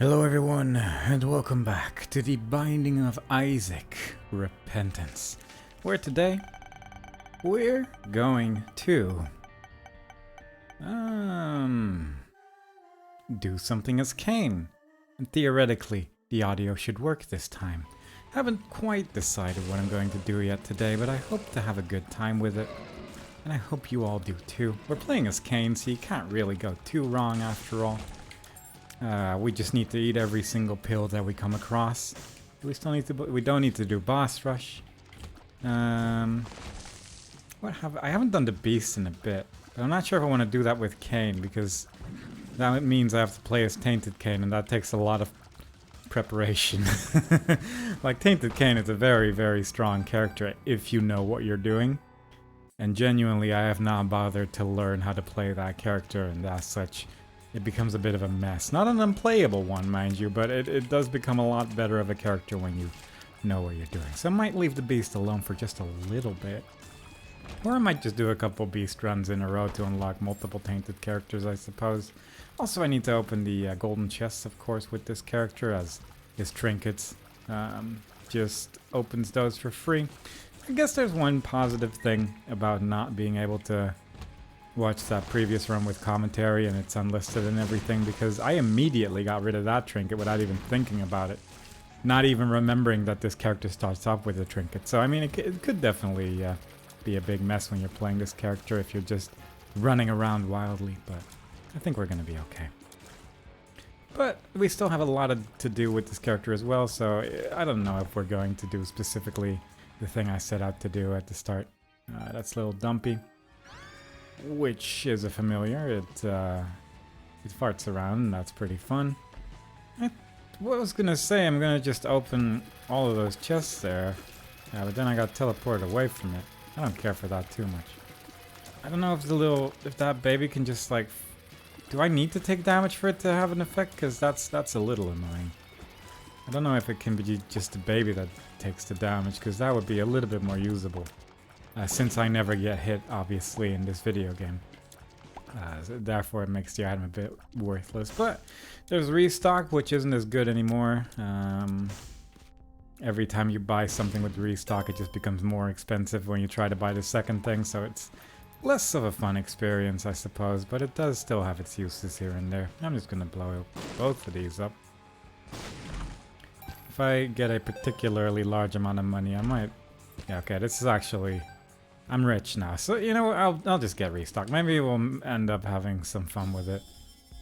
Hello everyone, and welcome back to the Binding of Isaac Repentance, where today we're going to do something as Cain. And theoretically, the audio should work this time. Haven't quite decided what I'm going to do yet today, but I hope to have a good time with it. And I hope you all do too. We're playing as Cain, so you can't really go too wrong after all. We just need to eat every single pill that we come across. We don't need to do boss rush. I haven't done the beast in a bit, but I'm not sure if I want to do that with Cain, because that means I have to play as Tainted Cain, and that takes a lot of preparation. Like, Tainted Cain is a very, very strong character if you know what you're doing. And genuinely, I have not bothered to learn how to play that character, and as such, it becomes a bit of a mess. Not an unplayable one, mind you, but it does become a lot better of a character when you know what you're doing. So I might leave the beast alone for just a little bit. Or I might just do a couple beast runs in a row to unlock multiple tainted characters, I suppose. Also, I need to open the golden chests, of course, with this character, as his trinkets just opens those for free. I guess there's one positive thing about not being able to watch that previous run with commentary and it's unlisted and everything, because I immediately got rid of that trinket without even thinking about it. Not even remembering that this character starts off with a trinket. So I mean, it could definitely be a big mess when you're playing this character if you're just running around wildly, but I think we're going to be okay. But we still have a lot to do with this character as well, so I don't know if we're going to do specifically the thing I set out to do at the start. That's Little Dumpy, which is a familiar. It farts around, and that's pretty fun. What I was gonna say, I'm gonna just open all of those chests there. Yeah, but then I got teleported away from it. I don't care for that too much. I don't know if that baby can just like... Do I need to take damage for it to have an effect? Because that's a little annoying. I don't know if it can be just a baby that takes the damage, because that would be a little bit more usable. Since I never get hit, obviously, in this video game. So therefore, it makes the item a bit worthless. But there's restock, which isn't as good anymore. Every time you buy something with restock, it just becomes more expensive when you try to buy the second thing. So it's less of a fun experience, I suppose. But it does still have its uses here and there. I'm just going to blow both of these up. If I get a particularly large amount of money, I might... Yeah, okay, this is actually... I'm rich now, so you know, I'll just get restocked. Maybe we'll end up having some fun with it.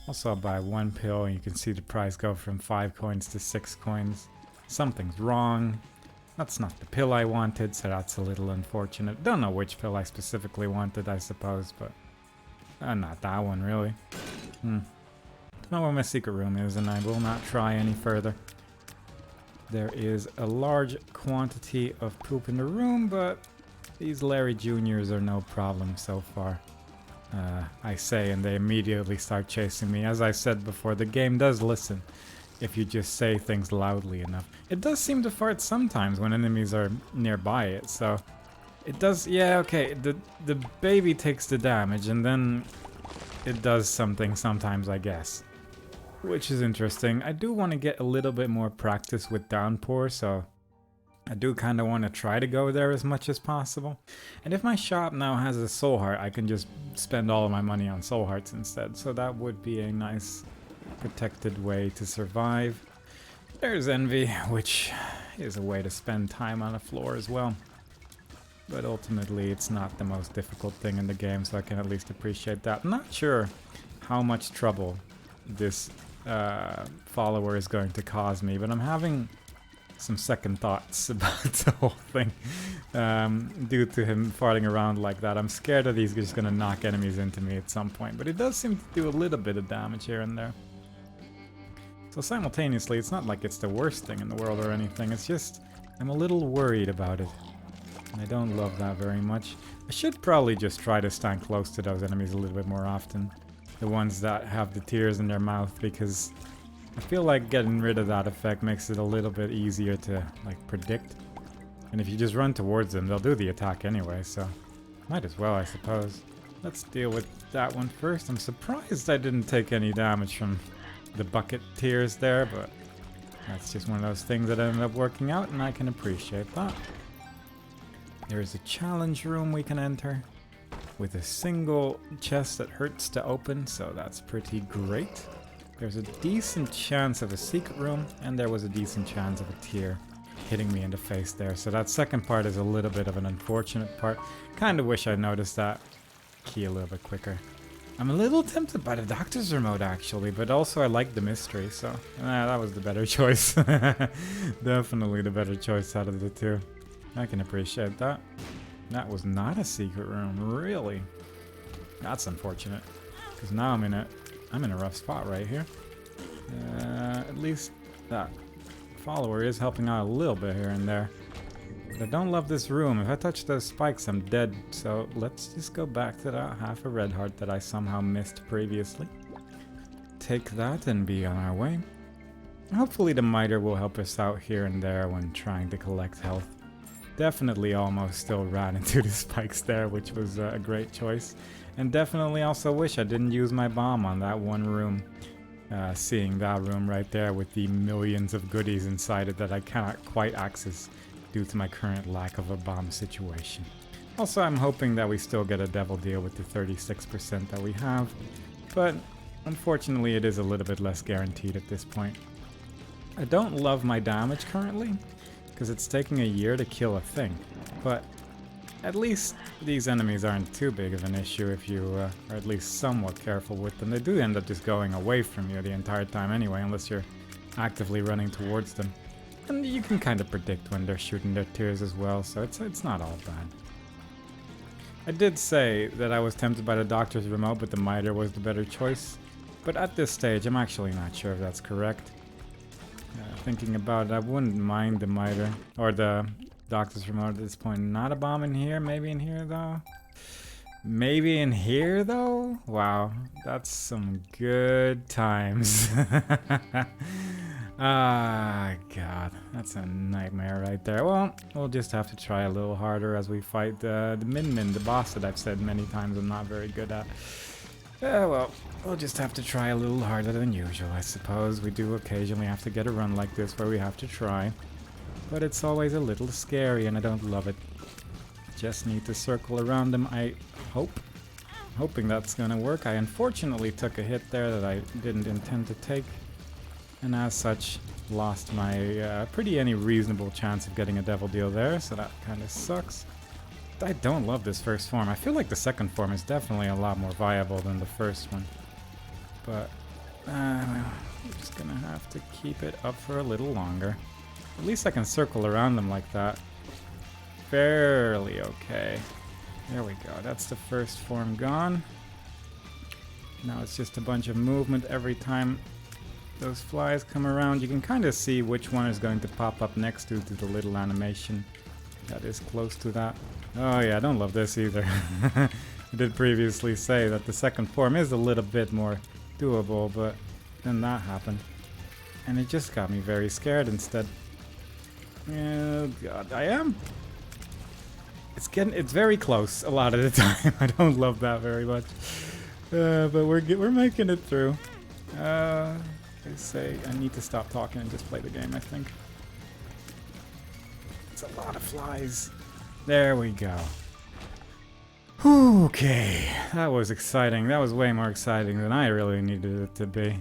Also, I'll buy one pill, and you can see the price go from 5 coins to 6 coins. Something's wrong. That's not the pill I wanted, so that's a little unfortunate. Don't know which pill I specifically wanted, I suppose, but not that one, really. Don't know where my secret room is, and I will not try any further. There is a large quantity of poop in the room, but these Larry Juniors are no problem so far. I say, and they immediately start chasing me. As I said before, the game does listen if you just say things loudly enough. It does seem to fart sometimes when enemies are nearby it, so... It does... Yeah, okay, the baby takes the damage, and then it does something sometimes, I guess. Which is interesting. I do want to get a little bit more practice with Downpour, so I do kind of want to try to go there as much as possible. And if my shop now has a soul heart, I can just spend all of my money on soul hearts instead. So that would be a nice protected way to survive. There's Envy, which is a way to spend time on a floor as well. But ultimately, it's not the most difficult thing in the game, so I can at least appreciate that. I'm not sure how much trouble this follower is going to cause me, but I'm having some second thoughts about the whole thing due to him farting around like that. I'm scared that he's just going to knock enemies into me at some point, but he does seem to do a little bit of damage here and there. So simultaneously, it's not like it's the worst thing in the world or anything, it's just I'm a little worried about it. And I don't love that very much. I should probably just try to stand close to those enemies a little bit more often. The ones that have the tears in their mouth, because I feel like getting rid of that effect makes it a little bit easier to like predict. And if you just run towards them, they'll do the attack anyway, so might as well, I suppose. Let's deal with that one first. I'm surprised I didn't take any damage from the bucket tiers there, but that's just one of those things that ended up working out, and I can appreciate that. There's a challenge room we can enter with a single chest that hurts to open, so that's pretty great. There's a decent chance of a secret room, and there was a decent chance of a tier hitting me in the face there. So that second part is a little bit of an unfortunate part. Kind of wish I noticed that key a little bit quicker. I'm a little tempted by the doctor's remote actually, but also I like the mystery, so that was the better choice. Definitely the better choice out of the two. I can appreciate that. That was not a secret room, really. That's unfortunate, because now I'm in a rough spot right here. At least that follower is helping out a little bit here and there. But I don't love this room. If I touch those spikes, I'm dead. So let's just go back to that half a red heart that I somehow missed previously. Take that and be on our way. Hopefully the miter will help us out here and there when trying to collect health. Definitely almost still ran into the spikes there, which was a great choice. And definitely also wish I didn't use my bomb on that one room. Seeing that room right there with the millions of goodies inside it that I cannot quite access due to my current lack of a bomb situation. Also, I'm hoping that we still get a devil deal with the 36% that we have, but unfortunately it is a little bit less guaranteed at this point. I don't love my damage currently, because it's taking a year to kill a thing, but at least these enemies aren't too big of an issue if you are at least somewhat careful with them. They do end up just going away from you the entire time anyway, unless you're actively running towards them. And you can kind of predict when they're shooting their tears as well, so it's not all bad. I did say that I was tempted by the doctor's remote, but the miter was the better choice. But at this stage, I'm actually not sure if that's correct. Thinking about it, I wouldn't mind the miter, or the doctor's remote at this point. Not a bomb in here, maybe in here though? Maybe in here though? Wow, that's some good times. Ah, God, that's a nightmare right there. Well, we'll just have to try a little harder as we fight the Min, the boss that I've said many times I'm not very good at. Well, we'll just have to try a little harder than usual, I suppose. We do occasionally have to get a run like this where we have to try. But it's always a little scary and I don't love it. Just need to circle around them, I hope. Hoping that's gonna work. I unfortunately took a hit there that I didn't intend to take. And as such, lost my pretty any reasonable chance of getting a devil deal there, so that kind of sucks. I don't love this first form. I feel like the second form is definitely a lot more viable than the first one. But, well, we're just gonna have to keep it up for a little longer. At least I can circle around them like that. Fairly okay. There we go. That's the first form gone. Now it's just a bunch of movement every time those flies come around. You can kind of see which one is going to pop up next due to the little animation that is close to that. Oh yeah, I don't love this either. I did previously say that the second form is a little bit more doable, but then that happened. And it just got me very scared instead. Oh God, I am. It's very close a lot of the time. I don't love that very much. But we're making it through. I say I need to stop talking and just play the game, I think. It's a lot of flies. There we go. Okay, that was exciting. That was way more exciting than I really needed it to be.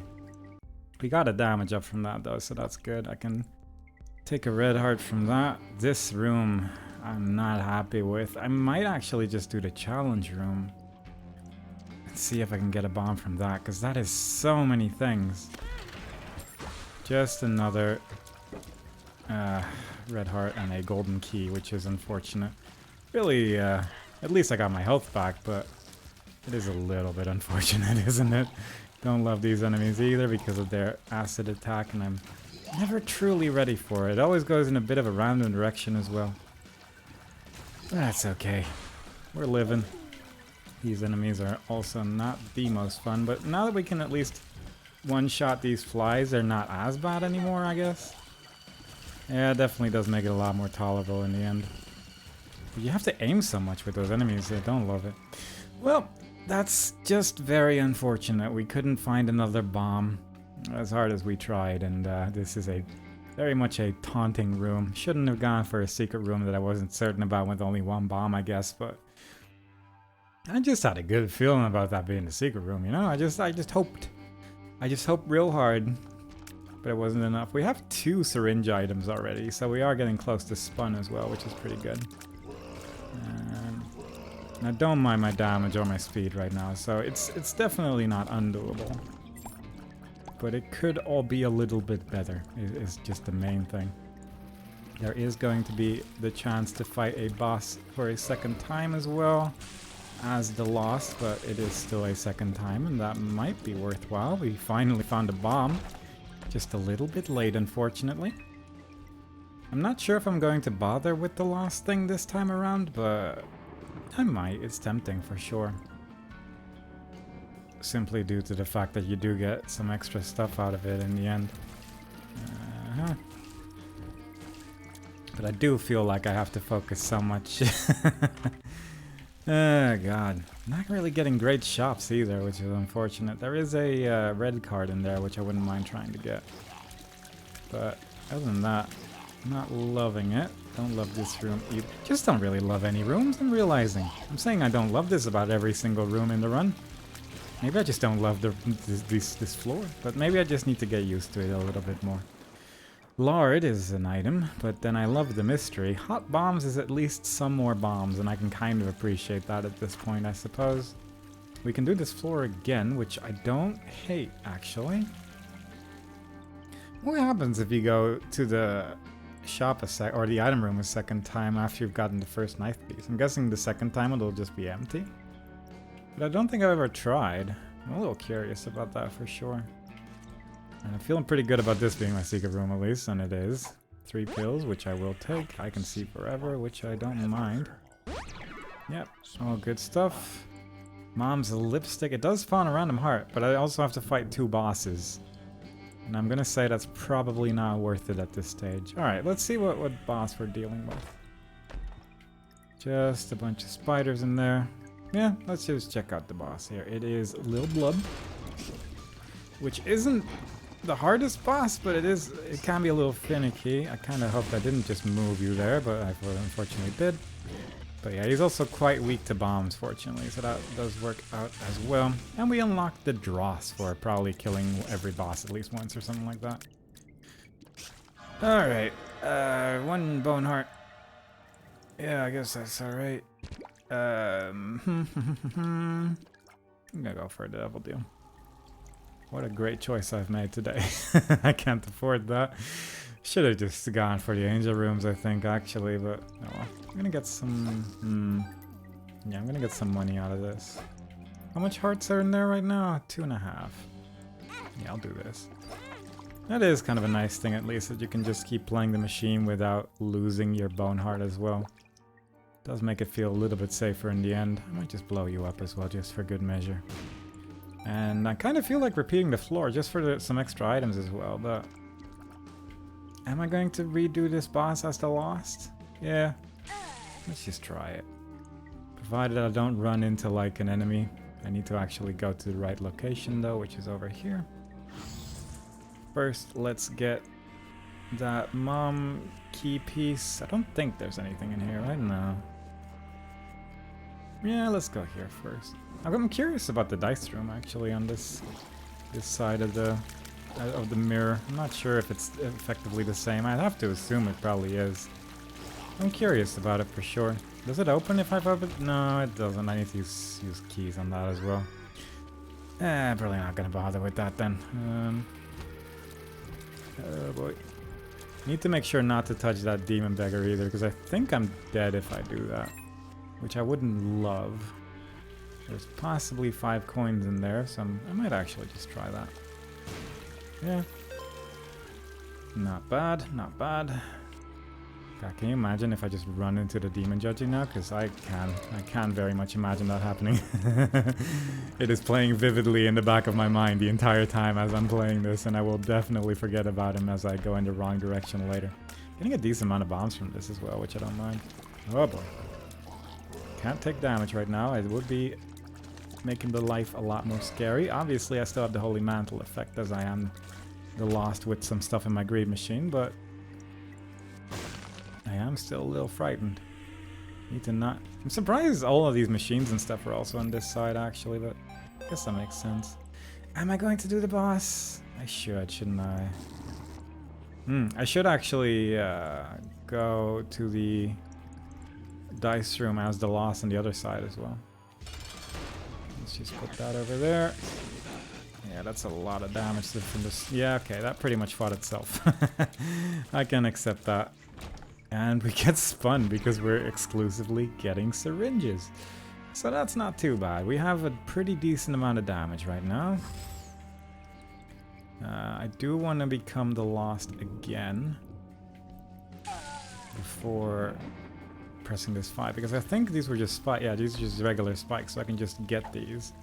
We got a damage up from that though, so that's good. I can take a red heart from that. This room, I'm not happy with. I might actually just do the challenge room. Let's see if I can get a bomb from that, because that is so many things. Just another red heart and a golden key, which is unfortunate. Really, at least I got my health back, but it is a little bit unfortunate, isn't it? Don't love these enemies either because of their acid attack, and I'm never truly ready for it. It always goes in a bit of a random direction as well. That's okay. We're living. These enemies are also not the most fun, but now that we can at least one-shot these flies, they're not as bad anymore, I guess. Yeah, it definitely does make it a lot more tolerable in the end. But you have to aim so much with those enemies, I don't love it. Well, that's just very unfortunate. We couldn't find another bomb. as hard as we tried, and this is a very much a taunting room. Shouldn't have gone for a secret room that I wasn't certain about with only one bomb, I guess, but I just had a good feeling about that being the secret room, you know? I just hoped. I just hoped real hard, but it wasn't enough. We have 2 syringe items already, so we are getting close to spun as well, which is pretty good. I don't mind my damage or my speed right now, so it's definitely not undoable. But it could all be a little bit better, is just the main thing. There is going to be the chance to fight a boss for a second time as well as the lost, but it is still a second time, and that might be worthwhile. We finally found a bomb. Just a little bit late, unfortunately. I'm not sure if I'm going to bother with the lost thing this time around, but I might. It's tempting for sure. Simply due to the fact that you do get some extra stuff out of it in the end. But I do feel like I have to focus so much. Oh god. Not really getting great shops either, which is unfortunate. There is a red card in there, which I wouldn't mind trying to get. But other than that, not loving it. Don't love this room either. Just don't really love any rooms, I'm realizing. I'm saying I don't love this about every single room in the run. Maybe I just don't love this floor, but maybe I just need to get used to it a little bit more. Lard is an item, but then I love the mystery. Hot bombs is at least some more bombs, and I can kind of appreciate that at this point, I suppose. We can do this floor again, which I don't hate, actually. What happens if you go to the shop or the item room a second time after you've gotten the first knife piece? I'm guessing the second time it'll just be empty. But I don't think I've ever tried. I'm a little curious about that for sure. And I'm feeling pretty good about this being my secret room at least, and it is. 3 pills, which I will take. I can see forever, which I don't mind. Yep, all good stuff. Mom's lipstick. It does spawn a random heart, but I also have to fight 2 bosses. And I'm gonna say that's probably not worth it at this stage. Alright, let's see what boss we're dealing with. Just a bunch of spiders in there. Yeah, let's just check out the boss here. It is Lil Blub, which isn't the hardest boss, but it can be a little finicky. I kind of hoped I didn't just move you there, but I unfortunately did. But yeah, he's also quite weak to bombs, fortunately, so that does work out as well. And we unlocked the dross for probably killing every boss at least once or something like that. Alright, 1 bone heart. Yeah, I guess that's alright. I'm gonna go for a double deal. What a great choice I've made today. I can't afford that. Should have just gone for the angel rooms, I think, actually, but oh well. I'm gonna get some... yeah, I'm gonna get some money out of this. How much hearts are in there right now? 2.5. Yeah, I'll do this. That is kind of a nice thing, at least, that you can just keep playing the machine without losing your bone heart as well. Does make it feel a little bit safer in the end. I might just blow you up as well, just for good measure. And I kind of feel like repeating the floor just for some extra items as well, but... am I going to redo this boss as the lost? Yeah. Let's just try it. Provided I don't run into like an enemy. I need to actually go to the right location though, which is over here. First, let's get that mom key piece. I don't think there's anything in here, right? No. Yeah, let's go here first. I'm curious about the dice room actually on this side of the mirror. I'm not sure if it's effectively the same. I'd have to assume it probably is. I'm curious about it for sure. Does it open if I've opened? No, it doesn't. I need to use keys on that as well. Probably not gonna bother with that then. Oh boy. Need to make sure not to touch that demon beggar either, because I think I'm dead if I do that. Which I wouldn't love. There's possibly 5 coins in there, so I might actually just try that. Yeah. Not bad, not bad. God, can you imagine if I just run into the demon judging now? Because I can very much imagine that happening. It is playing vividly in the back of my mind the entire time as I'm playing this, and I will definitely forget about him as I go in the wrong direction later. Getting a decent amount of bombs from this as well, which I don't mind. Oh boy. Can't take damage right now. It would be making the life a lot more scary. Obviously, I still have the Holy Mantle effect as I am the Lost with some stuff in my Greed Machine, but I am still a little frightened. Need to not... I'm surprised all of these machines and stuff are also on this side, actually, but I guess that makes sense. Am I going to do the boss? I should, shouldn't I? I should actually go to the dice room as the Lost on the other side as well. Let's just put that over there. Yeah, that's a lot of damage from this. Yeah, okay, that pretty much fought itself. I can accept that. And we get spun because we're exclusively getting syringes. So that's not too bad. We have a pretty decent amount of damage right now. I do want to become the Lost again before pressing this 5, because I think these were just spikes. Yeah, these are just regular spikes, so I can just get these.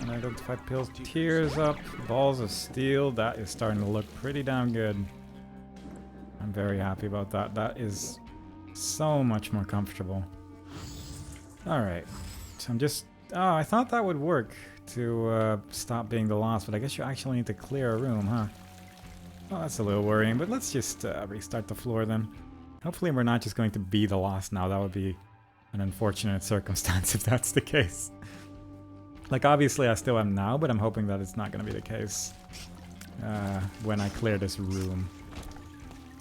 Identify pills, tears up, balls of steel. That is starting to look pretty damn good. I'm very happy about that. That is so much more comfortable. Alright, so I'm just... Oh, I thought that would work to stop being the Lost, but I guess you actually need to clear a room, huh? Well, that's a little worrying, but let's just restart the floor then. Hopefully we're not just going to be the Lost now. That would be an unfortunate circumstance if that's the case. Like, obviously I still am now, but I'm hoping that it's not going to be the case when I clear this room.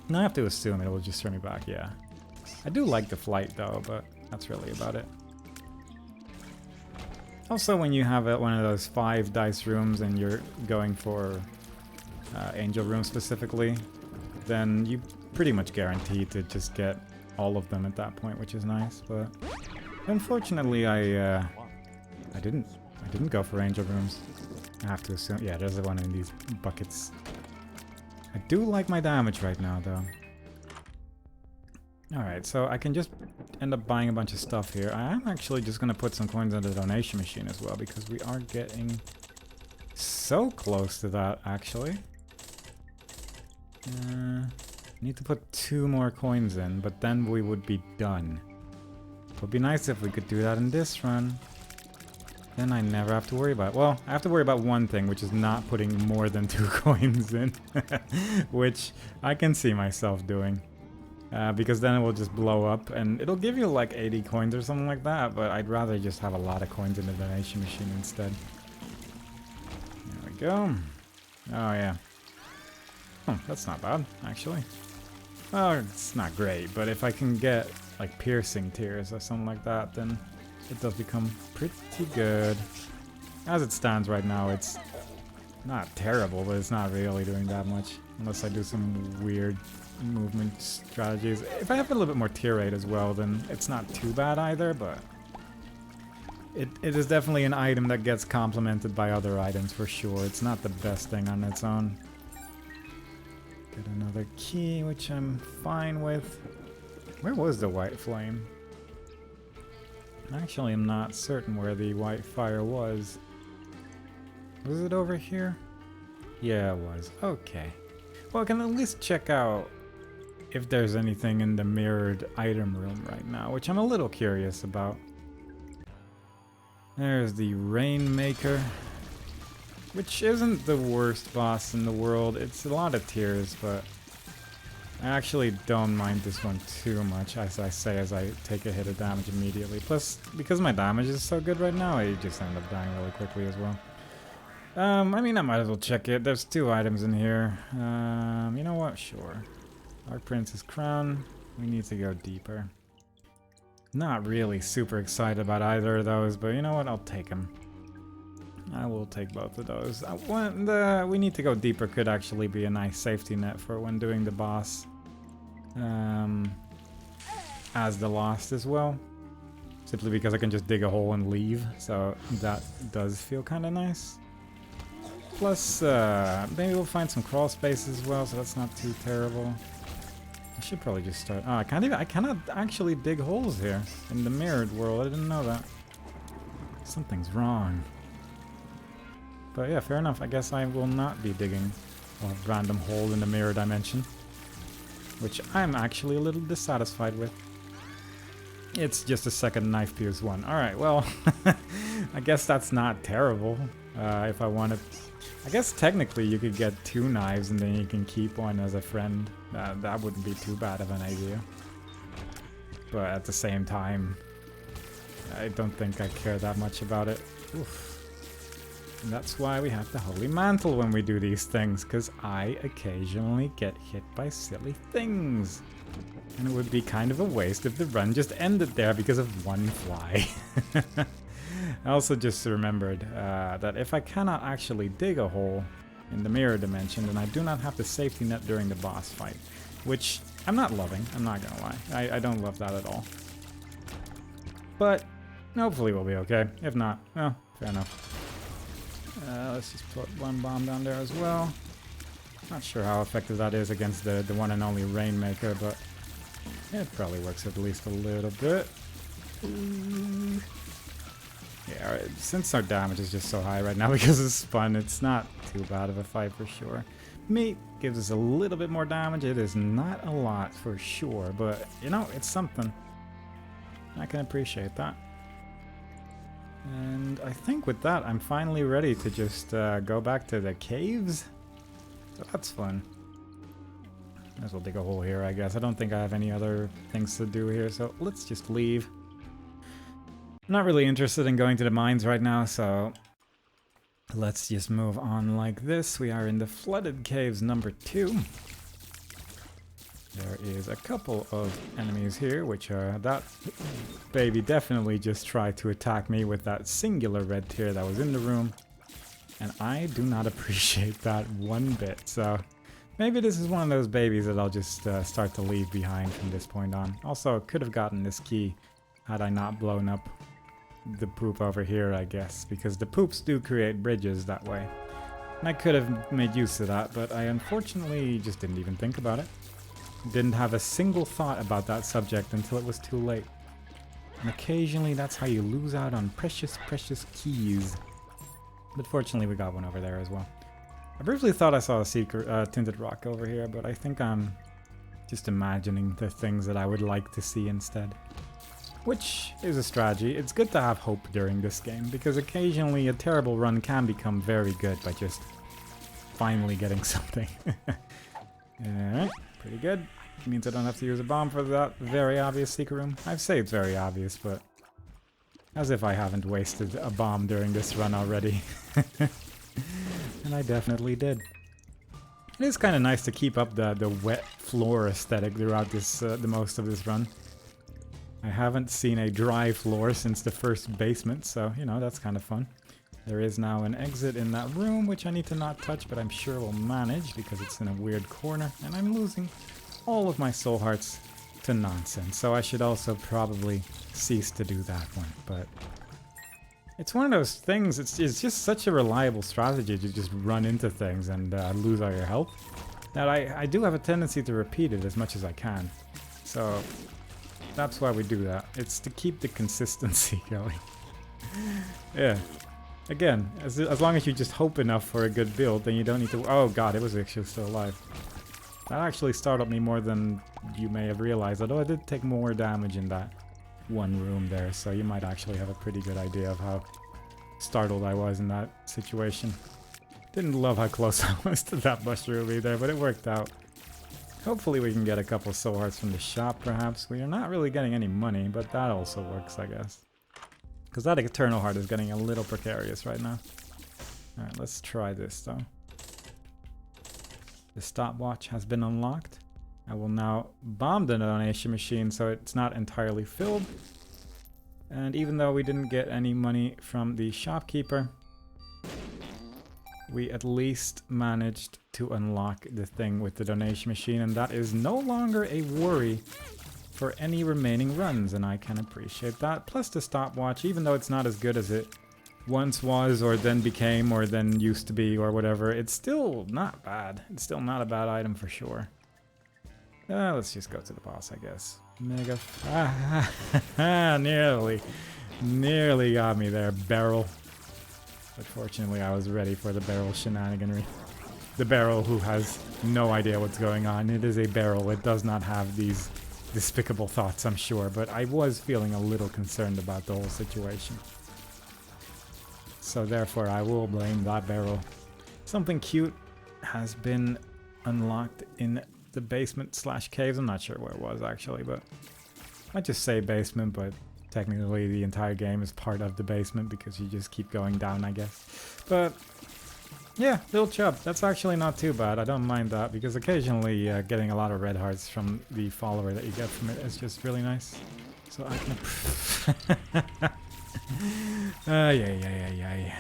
And I have to assume it will just turn me back, yeah. I do like the flight though, but that's really about it. Also, when you have one of those 5 dice rooms and you're going for Angel Room specifically, then you pretty much guaranteed to just get all of them at that point, which is nice. But unfortunately, I didn't go for Angel Rooms. I have to assume. Yeah, there's the one in these buckets. I do like my damage right now, though. Alright, so I can just end up buying a bunch of stuff here. I am actually just going to put some coins on the donation machine as well, because we are getting so close to that, actually. Need to put 2 more coins in, but then we would be done. It would be nice if we could do that in this run. Then I never have to worry about it. Well, I have to worry about one thing, which is not putting more than 2 coins in. Which I can see myself doing. Because then it will just blow up, and it'll give you like 80 coins or something like that, but I'd rather just have a lot of coins in the donation machine instead. There we go. Oh yeah. Oh, that's not bad, actually. Well, it's not great, but if I can get like piercing tears or something like that, then it does become pretty good. As it stands right now, it's not terrible, but it's not really doing that much. Unless I do some weird movement strategies. If I have a little bit more tear rate as well, then it's not too bad either, but it is definitely an item that gets complemented by other items for sure. It's not the best thing on its own. Get another key, which I'm fine with. Where was the white flame? Actually, I'm not certain where the white fire was. Was it over here? Yeah, it was. Okay. Well, I can at least check out if there's anything in the mirrored item room right now, which I'm a little curious about. There's the Rainmaker, which isn't the worst boss in the world. It's a lot of tears, but I actually don't mind this one too much, as I say, as I take a hit of damage immediately. Plus, because my damage is so good right now, I just end up dying really quickly as well. I mean, I might as well check it. There's 2 items in here. You know what? Sure. Arc Prince's Crown. We need to go deeper. Not really super excited about either of those, but you know what? I'll take them. I will take both of those. We need to go deeper could actually be a nice safety net for when doing the boss. As the Lost as well. Simply because I can just dig a hole and leave, so that does feel kind of nice. Plus, maybe we'll find some crawl space as well, so that's not too terrible. I should probably just start. Oh, I cannot actually dig holes here in the mirrored world. I didn't know that. Something's wrong. But yeah, fair enough. I guess I will not be digging a random hole in the mirror dimension, which I'm actually a little dissatisfied with. It's just a second knife pierce one. Alright, well, I guess that's not terrible. If I wanted... I guess technically you could get 2 knives and then you can keep one as a friend. That wouldn't be too bad of an idea. But at the same time, I don't think I care that much about it. Oof. And that's why we have the Holy Mantle when we do these things, because I occasionally get hit by silly things. And it would be kind of a waste if the run just ended there because of one fly. I also just remembered that if I cannot actually dig a hole in the mirror dimension, then I do not have the safety net during the boss fight. Which I'm not loving, I'm not gonna lie. I don't love that at all. But hopefully we'll be okay. If not, well, fair enough. Let's just put one bomb down there as well. Not sure how effective that is against the one and only Rainmaker, but it probably works at least a little bit. Yeah, since our damage is just so high right now because of Spun, it's not too bad of a fight for sure. Meat gives us a little bit more damage. It is not a lot for sure, but you know, it's something. I can appreciate that. And I think with that, I'm finally ready to just go back to the caves. So that's fun. Might as well dig a hole here, I guess. I don't think I have any other things to do here, so let's just leave. I'm not really interested in going to the mines right now, so let's just move on like this. We are in the Flooded Caves number 2. There is a couple of enemies here, which are... That baby definitely just tried to attack me with that singular red tear that was in the room. And I do not appreciate that one bit, so... Maybe this is one of those babies that I'll just start to leave behind from this point on. Also, could have gotten this key had I not blown up the poop over here, I guess. Because the poops do create bridges that way. And I could have made use of that, but I unfortunately just didn't even think about it. Didn't have a single thought about that subject until it was too late. And occasionally that's how you lose out on precious, precious keys. But fortunately we got one over there as well. I briefly thought I saw a secret tinted rock over here, but I think I'm just imagining the things that I would like to see instead. Which is a strategy. It's good to have hope during this game, because occasionally a terrible run can become very good by just finally getting something. Alright. Pretty good. It means I don't have to use a bomb for that very obvious secret room. I'd say it's very obvious, but as if I haven't wasted a bomb during this run already. And I definitely did. It is kind of nice to keep up the wet floor aesthetic throughout this the most of this run. I haven't seen a dry floor since the first basement, so you know, that's kind of fun. There is now an exit in that room, which I need to not touch, but I'm sure we'll manage because it's in a weird corner, and I'm losing all of my soul hearts to nonsense, so I should also probably cease to do that one, but it's one of those things, it's just such a reliable strategy to just run into things and lose all your health, that I do have a tendency to repeat it as much as I can, so that's why we do that. It's to keep the consistency going. Yeah. Again, as long as you just hope enough for a good build, then you don't need to... Oh god, it was actually still alive. That actually startled me more than you may have realized, although I did take more damage in that one room there, so you might actually have a pretty good idea of how startled I was in that situation. Didn't love how close I was to that mushroom either, but it worked out. Hopefully we can get a couple soul hearts from the shop, perhaps. We are not really getting any money, but that also works, I guess. Because that Eternal Heart is getting a little precarious right now. Alright, let's try this though. The stopwatch has been unlocked. I will now bomb the donation machine so it's not entirely filled. And even though we didn't get any money from the shopkeeper, we at least managed to unlock the thing with the donation machine, and that is no longer a worry for any remaining runs, and I can appreciate that. Plus the stopwatch, even though it's not as good as it once was, or then became, or then used to be, or whatever, it's still not bad. It's still not a bad item for sure. Let's just go to the boss, I guess. Mega... Nearly got me there, barrel. But fortunately I was ready for the barrel shenaniganry. The barrel who has no idea what's going on. It is a barrel. It does not have these despicable thoughts, I'm sure, but I was feeling a little concerned about the whole situation. So therefore, I will blame that barrel. Something cute has been unlocked in the basement slash caves. I'm not sure where it was actually, but I might just say basement, but technically the entire game is part of the basement because you just keep going down, I guess. But yeah, little chub. That's actually not too bad. I don't mind that because occasionally getting a lot of red hearts from the follower that you get from it is just really nice. So I can... yeah.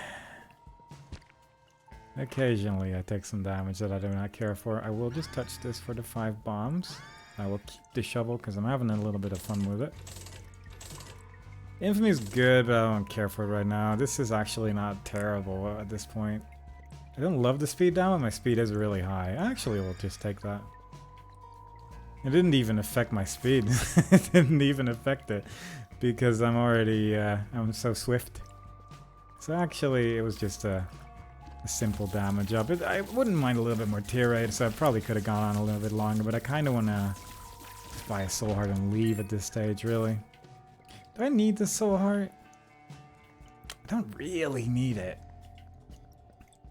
Occasionally I take some damage that I do not care for. I will just touch this for the 5 bombs. I will keep the shovel because I'm having a little bit of fun with it. Infamy is good, but I don't care for it right now. This is actually not terrible at this point. I don't love the speed down, but my speed is really high. I actually will just take that. It didn't even affect my speed. It didn't even affect it because I'm already, I'm so swift. So actually it was just a simple damage up. I wouldn't mind a little bit more tier rate, so I probably could have gone on a little bit longer, but I kind of want to buy a soul heart and leave at this stage, really. Do I need the soul heart? I don't really need it.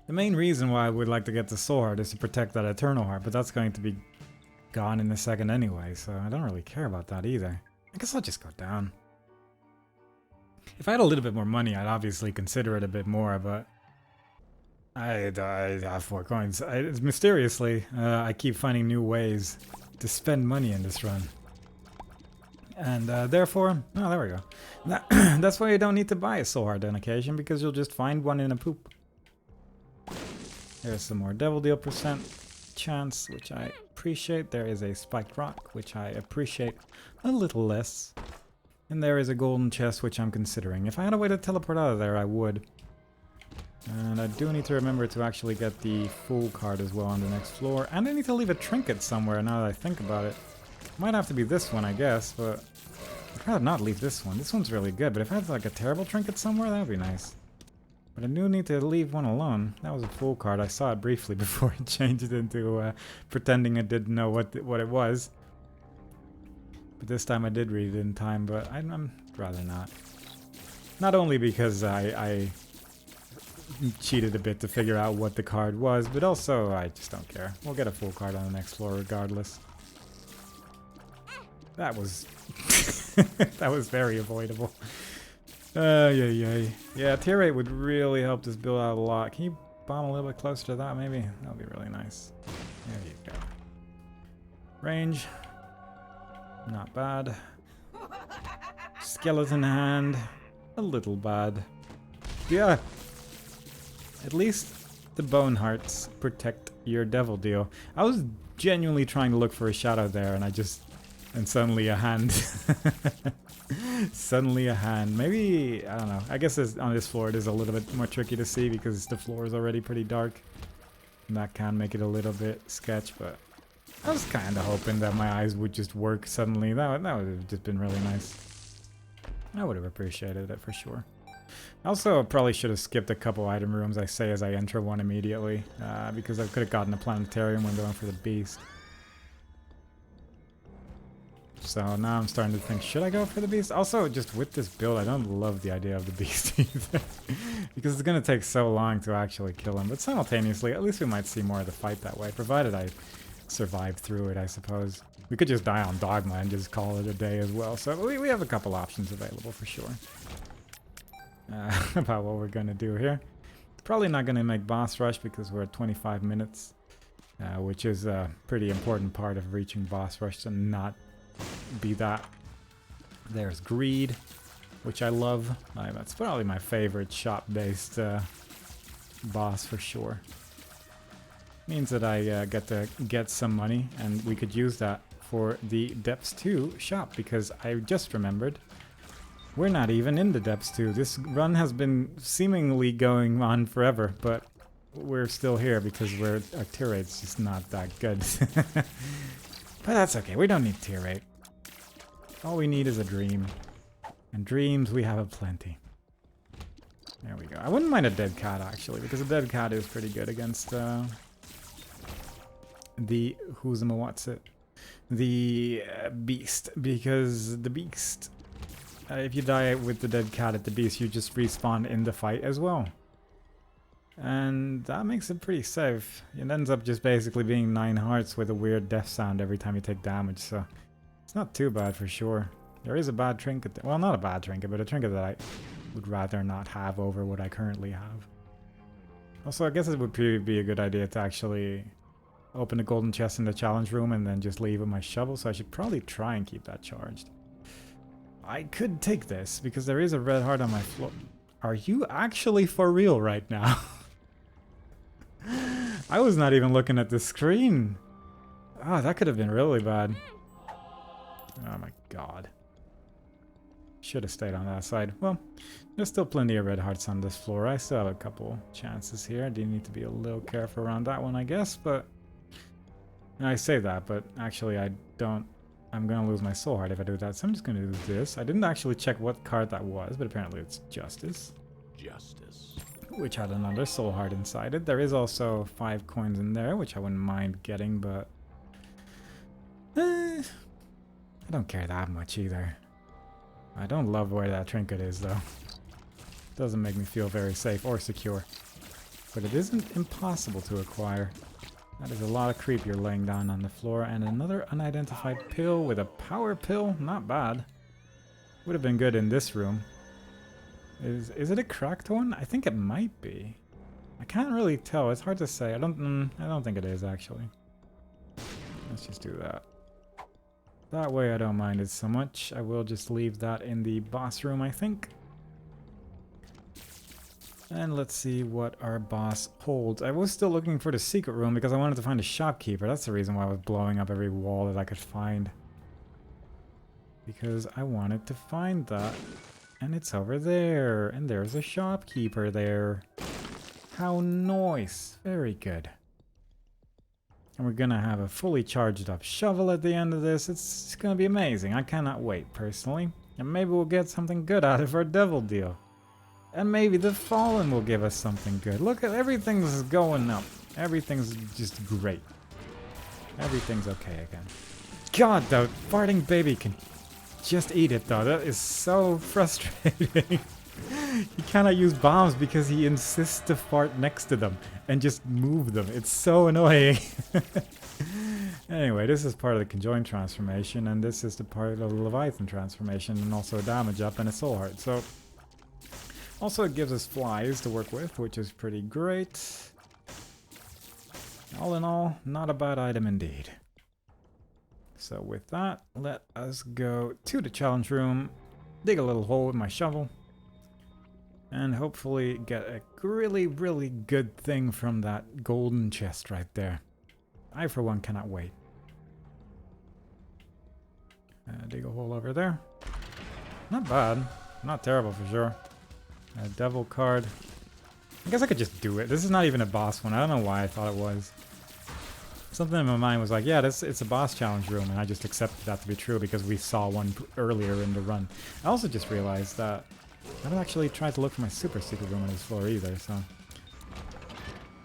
The main reason why I would like to get the soul heart is to protect that eternal heart, but that's going to be gone in a second anyway, so I don't really care about that either. I guess I'll just go down. If I had a little bit more money, I'd obviously consider it a bit more, but I have 4 coins. Mysteriously, I keep finding new ways to spend money in this run. And therefore, oh, there we go. That's why you don't need to buy a soul heart on occasion, because you'll just find one in a poop. There's some more devil deal percent chance, which I appreciate. There is a spiked rock, which I appreciate a little less. And there is a golden chest, which I'm considering. If I had a way to teleport out of there, I would. And I do need to remember to actually get the full card as well on the next floor. And I need to leave a trinket somewhere now that I think about it. Might have to be this one, I guess, but I'd rather not leave this one. This one's really good, but if I had like a terrible trinket somewhere, that would be nice. But I do need to leave one alone. That was a full card. I saw it briefly before it changed into pretending I didn't know what it was. But this time I did read it in time, but I'd rather not. Not only because I cheated a bit to figure out what the card was, but also I just don't care. We'll get a full card on the next floor regardless. That was that was very avoidable. Yeah, tier 8 would really help this build out a lot. Can you bomb a little bit closer to that maybe? That would be really nice. There you go. Range. Not bad. Skeleton hand. A little bad. Yeah. At least the bone hearts protect your devil deal. I was genuinely trying to look for a shadow there and and suddenly a hand. Suddenly a hand. Maybe, I don't know. I guess on this floor it is a little bit more tricky to see because the floor is already pretty dark. And that can make it a little bit sketch, but I was kind of hoping that my eyes would just work suddenly. That would have just been really nice. I would have appreciated it for sure. Also, probably should have skipped a couple item rooms, I say, as I enter one immediately. Because I could have gotten a planetarium when going for the beast. So now I'm starting to think, should I go for the beast? Also, just with this build, I don't love the idea of the beast either. Because it's going to take so long to actually kill him. But simultaneously, at least we might see more of the fight that way, provided I survive through it, I suppose. We could just die on Dogma and just call it a day as well. So we have a couple options available for sure. About what we're going to do here. Probably not going to make boss rush because we're at 25 minutes. Which is a pretty important part of reaching boss rush to not be that. There's greed, which I love. That's probably my favorite shop-based boss for sure. Means that I get to get some money, and we could use that for the Depths 2 shop, because I just remembered we're not even in the Depths 2. This run has been seemingly going on forever, but we're still here because our tier rate's just not that good. But that's okay, we don't need tier rate. All we need is a dream. And dreams we have aplenty. There we go. I wouldn't mind a dead cat actually, because a dead cat is pretty good against the who's what's it. the beast, because the beast, if you die with the dead cat at the beast, you just respawn in the fight as well. And that makes it pretty safe. It ends up just basically being 9 hearts with a weird death sound every time you take damage, so it's not too bad for sure. There is a bad trinket, well, not a bad trinket, but a trinket that I would rather not have over what I currently have. Also, I guess it would be a good idea to actually open the golden chest in the challenge room and then just leave with my shovel, so I should probably try and keep that charged. I could take this, because there is a red heart on my floor. Are you actually for real right now? I was not even looking at the screen. Oh, that could have been really bad. Oh my god. Should have stayed on that side. Well, there's still plenty of red hearts on this floor. I still have a couple chances here. I do need to be a little careful around that one, I guess, but... I say that, but actually I don't... I'm gonna lose my soul heart if I do that, so I'm just gonna do this. I didn't actually check what card that was, but apparently it's Justice. Justice. Which had another soul heart inside it. There is also 5 coins in there, which I wouldn't mind getting, but... I don't care that much either. I don't love where that trinket is, though. Doesn't make me feel very safe or secure. But it isn't impossible to acquire. That is a lot of creep you're laying down on the floor. And another unidentified pill with a power pill. Not bad. Would have been good in this room. Is it a cracked one? I think it might be. I can't really tell. It's hard to say. I don't think it is, actually. Let's just do that. That way I don't mind it so much. I will just leave that in the boss room, I think. And let's see what our boss holds. I was still looking for the secret room because I wanted to find a shopkeeper. That's the reason why I was blowing up every wall that I could find. Because I wanted to find that. And it's over there. And there's a shopkeeper there. How nice. Very good. And we're gonna have a fully charged up shovel at the end of this. It's gonna be amazing. I cannot wait, personally. And maybe we'll get something good out of our devil deal. And maybe the Fallen will give us something good. Look at everything's going up. Everything's just great. Everything's okay again. God, though, farting baby can just eat it, though. That is so frustrating. He cannot use bombs because he insists to fart next to them and just move them. It's so annoying. Anyway, this is part of the conjoined transformation, and this is the part of the Leviathan transformation, and also a damage up and a soul heart. So, also it gives us flies to work with, which is pretty great. All in all, not a bad item indeed. So with that, let us go to the challenge room, dig a little hole with my shovel, and hopefully get a really, really good thing from that golden chest right there. I, for one, cannot wait. Dig a hole over there. Not bad. Not terrible for sure. A devil card. I guess I could just do it. This is not even a boss one. I don't know why I thought it was. Something in my mind was like, yeah, it's a boss challenge room, and I just accepted that to be true because we saw one earlier in the run. I also just realized that I haven't actually tried to look for my super secret room on this floor either, so...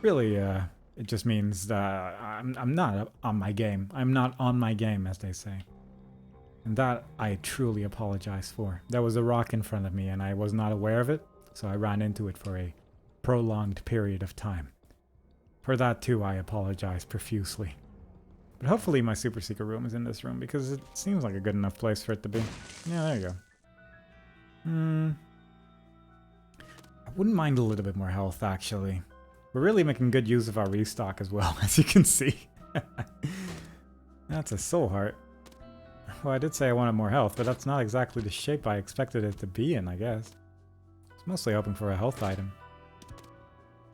Really, it just means that I'm not on my game. I'm not on my game, as they say. And that I truly apologize for. There was a rock in front of me, and I was not aware of it, so I ran into it for a prolonged period of time. For that, too, I apologize profusely. But hopefully my super secret room is in this room, because it seems like a good enough place for it to be. Yeah, there you go. I wouldn't mind a little bit more health, actually. We're really making good use of our restock as well, as you can see. That's a soul heart. Well, I did say I wanted more health, but that's not exactly the shape I expected it to be in, I guess. It's mostly hoping for a health item.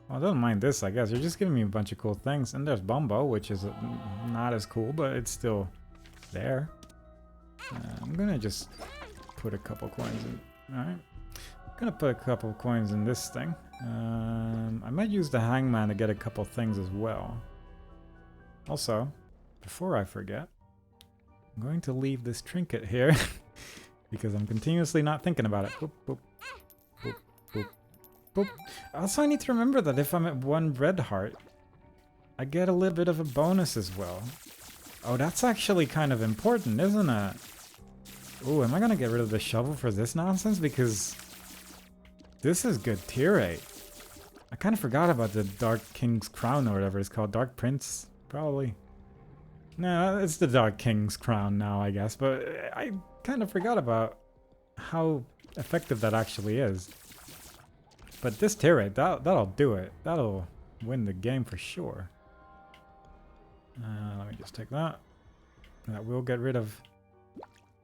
Well, I don't mind this, I guess. You're just giving me a bunch of cool things. And there's Bumbo, which is not as cool, but it's still there. I'm gonna just put a couple coins in. Alright. I'm gonna put a couple coins in this thing. I might use the Hangman to get a couple things as well. Also, before I forget, I'm going to leave this trinket here because I'm continuously not thinking about it. Boop, boop, boop, boop, boop. Also, I need to remember that if I'm at 1 red heart, I get a little bit of a bonus as well. Oh, that's actually kind of important, isn't it? Ooh, am I gonna get rid of the shovel for this nonsense? Because this is good tier 8. I kind of forgot about the Dark King's Crown or whatever it's called. Dark Prince, probably. No, it's the Dark King's Crown now, I guess. But I kind of forgot about how effective that actually is. But this tier 8, that'll do it. That'll win the game for sure. Let me just take that. That will get rid of...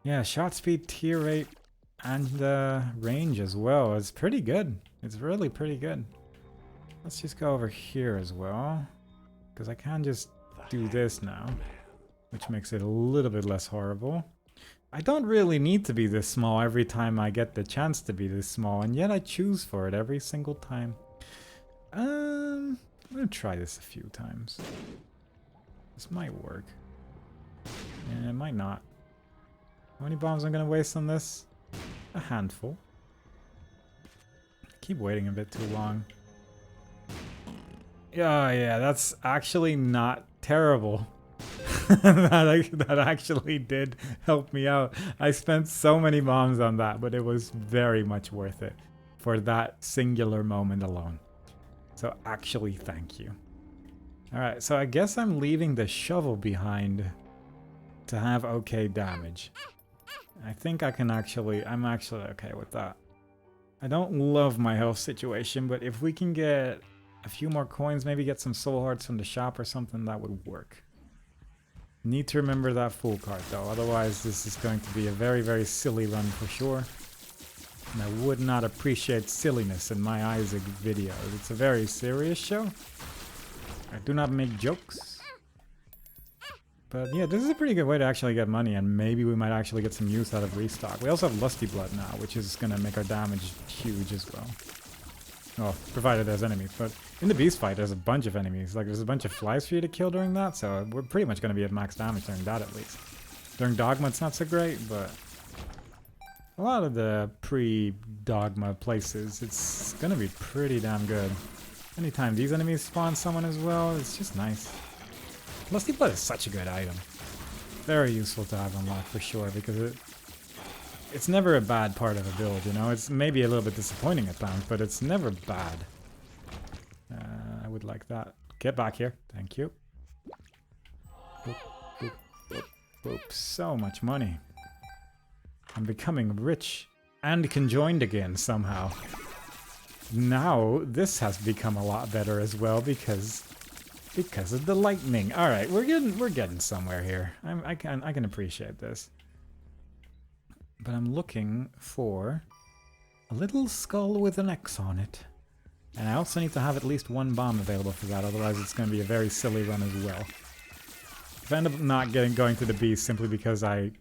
Yeah, shot speed, tier 8, and range as well. It's pretty good. It's really pretty good. Let's just go over here as well. Because I can just do this now. Which makes it a little bit less horrible. I don't really need to be this small every time I get the chance to be this small. And yet I choose for it every single time. I'm going to try this a few times. This might work. Yeah, it might not. How many bombs am I going to waste on this? A handful. Keep waiting a bit too long. Yeah, that's actually not terrible. that actually did help me out. I spent so many bombs on that, but it was very much worth it for that singular moment alone. So actually, thank you. Alright, so I guess I'm leaving the shovel behind to have okay damage. I think I can actually... I'm actually okay with that. I don't love my health situation, but if we can get a few more coins, maybe get some soul hearts from the shop or something, that would work. Need to remember that full card though, otherwise this is going to be a very, very silly run for sure. And I would not appreciate silliness in my Isaac videos. It's a very serious show. I do not make jokes. But yeah, this is a pretty good way to actually get money, and maybe we might actually get some use out of restock. We also have Lusty Blood now, which is going to make our damage huge as well. Well, provided there's enemies. But in the beast fight, there's a bunch of enemies. Like, there's a bunch of flies for you to kill during that, so we're pretty much going to be at max damage during that at least. During Dogma, it's not so great, but a lot of the pre-Dogma places, it's going to be pretty damn good. Anytime these enemies spawn someone as well, it's just nice. Lusty Blood is such a good item. Very useful to have unlocked for sure, because it's never a bad part of a build, you know? It's maybe a little bit disappointing at times, but it's never bad. I would like that. Get back here. Thank you. Boop, boop, boop, boop. So much money. I'm becoming rich and conjoined again somehow. Now, this has become a lot better as well because of the lightning. All right, we're getting somewhere here. I can appreciate this. But I'm looking for a little skull with an X on it. And I also need to have at least one bomb available for that, otherwise it's going to be a very silly run as well. If I end up not going to the beast simply because I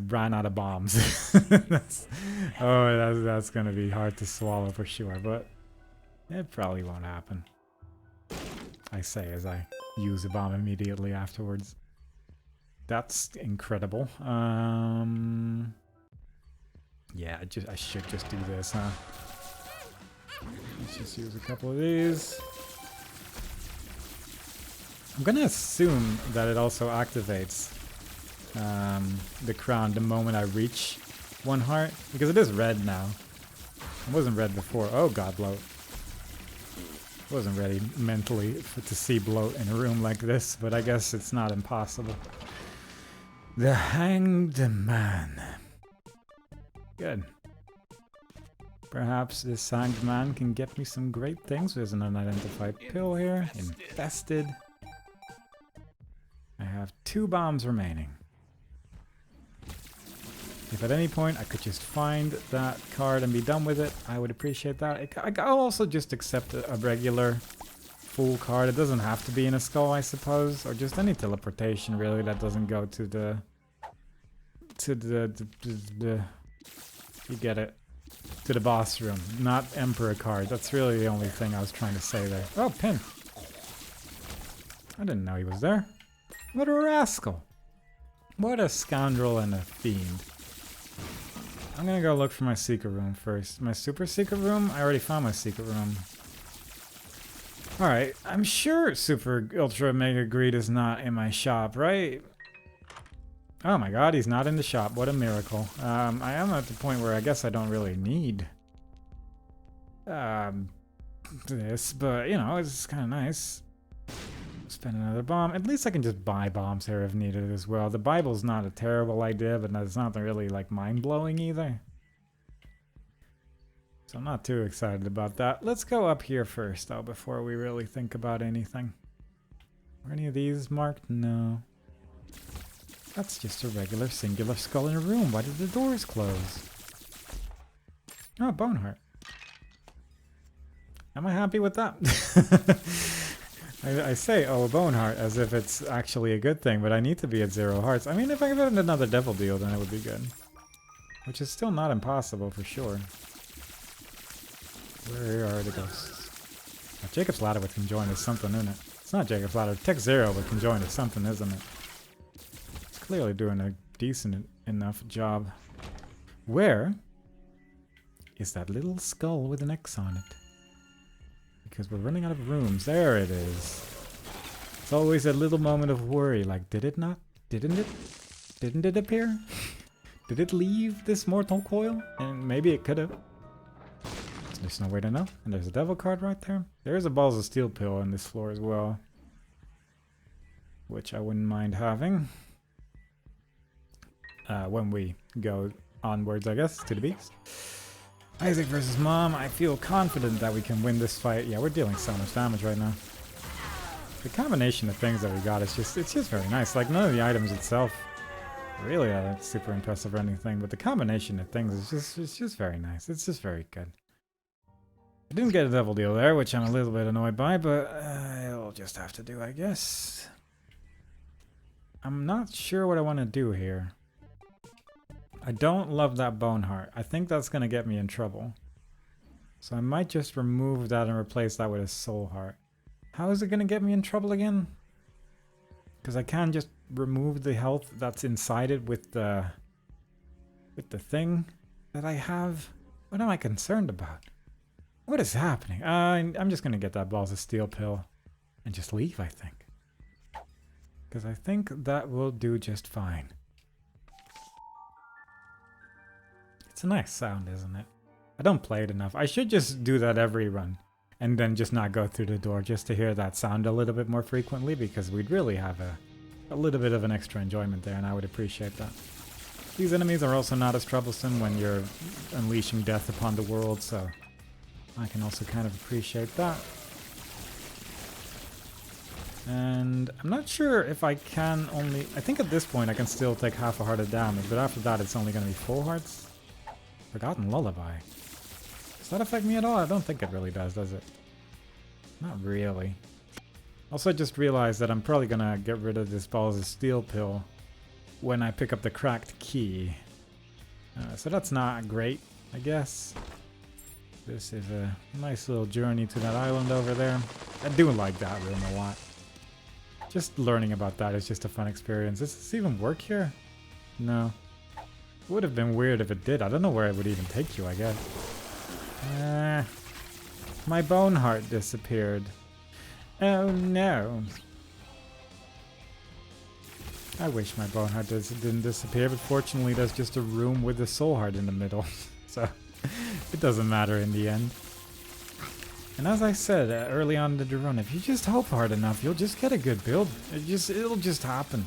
ran out of bombs. that's going to be hard to swallow for sure, but it probably won't happen. I say as I use a bomb immediately afterwards. That's incredible. Yeah, I should just do this, huh? Let's just use a couple of these. I'm gonna assume that it also activates the crown the moment I reach 1 heart, because it is red now. It wasn't red before. Oh god, bloat. Wasn't ready mentally to see bloat in a room like this, but I guess it's not impossible. The Hanged Man. Good. Perhaps this Hanged Man can get me some great things. There's an unidentified pill here. Infested. I have 2 bombs remaining. If at any point I could just find that card and be done with it, I would appreciate that. I'll also just accept a regular full card. It doesn't have to be in a skull, I suppose, or just any teleportation really that doesn't go to the you get it, to the boss room, not Emperor card. That's really the only thing I was trying to say there. Oh, pin. I didn't know he was there. What a rascal. What a scoundrel and a fiend. I'm gonna go look for my secret room first. My super secret room? I already found my secret room. Alright, I'm sure Super Ultra Mega Greed is not in my shop, right? Oh my god, he's not in the shop. What a miracle. I am at the point where I guess I don't really need this, but you know, it's kind of nice. Spend another bomb. At least I can just buy bombs here if needed as well. The Bible's not a terrible idea, but it's not really like mind-blowing either. So I'm not too excited about that. Let's go up here first though before we really think about anything. Are any of these marked? No. That's just a regular singular skull in a room. Why did the doors close? Oh, bone heart. Am I happy with that? I say, oh, a bone heart, as if it's actually a good thing, but I need to be at 0 hearts. I mean, if I get another devil deal, then it would be good. Which is still not impossible, for sure. Where are the ghosts? Now, Jacob's Ladder with Conjoin is something, isn't it? It's not Jacob's Ladder. Tech 0 with Conjoin is something, isn't it? It's clearly doing a decent enough job. Where is that little skull with an X on it? Because we're running out of rooms. There it is. It's always a little moment of worry. Like, did it not? Didn't it? Didn't it appear? Did it leave this mortal coil? And maybe it could have. There's no way to know. And there's a devil card right there. There is a Balls of Steel pill on this floor as well. Which I wouldn't mind having. When we go onwards, I guess, to the beast. Isaac versus Mom. I feel confident that we can win this fight. Yeah, we're dealing so much damage right now. The combination of things that we got is it's just very nice. Like, none of the items itself really that's super impressive or anything, but the combination of things is it's just very nice. It's just very good. I didn't get a devil deal there, which I'm a little bit annoyed by, but it'll just have to do, I guess. I'm not sure what I want to do here. I don't love that bone heart. I think that's going to get me in trouble. So I might just remove that and replace that with a soul heart. How is it going to get me in trouble again? Because I can't just remove the health that's inside it with the thing that I have. What am I concerned about? What is happening? I'm just going to get that Balls of Steel pill and just leave, I think. Because I think that will do just fine. It's a nice sound, isn't it? I don't play it enough. I should just do that every run. And then just not go through the door just to hear that sound a little bit more frequently. Because we'd really have a little bit of an extra enjoyment there. And I would appreciate that. These enemies are also not as troublesome when you're unleashing death upon the world. So I can also kind of appreciate that. And I'm not sure if I can only... I think at this point I can still take half a heart of damage. But after that it's only going to be full hearts. Forgotten Lullaby. Does that affect me at all? I don't think it really does it? Not really. Also, I just realized that I'm probably gonna get rid of this Balls of Steel pill when I pick up the cracked key. So that's not great, I guess. This is a nice little journey to that island over there. I do like that room a lot. Just learning about that is just a fun experience. Does this even work here? No. It would have been weird if it did. I don't know where it would even take you, I guess. My bone heart disappeared. Oh no. I wish my bone heart didn't disappear, but fortunately there's just a room with a soul heart in the middle. So it doesn't matter in the end. And as I said early on in the run, if you just hope hard enough, you'll just get a good build. It'll just happen.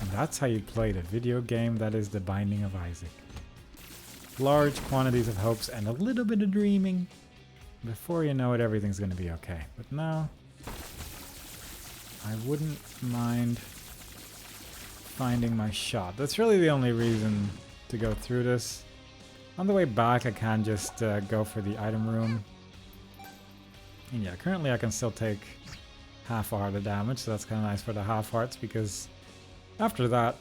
And that's how you play the video game that is The Binding of Isaac. Large quantities of hopes and a little bit of dreaming. Before you know it, everything's going to be okay. But now, I wouldn't mind finding my shot. That's really the only reason to go through this. On the way back, I can just go for the item room. And yeah, currently I can still take half a heart of damage, so that's kind of nice for the half hearts, because after that,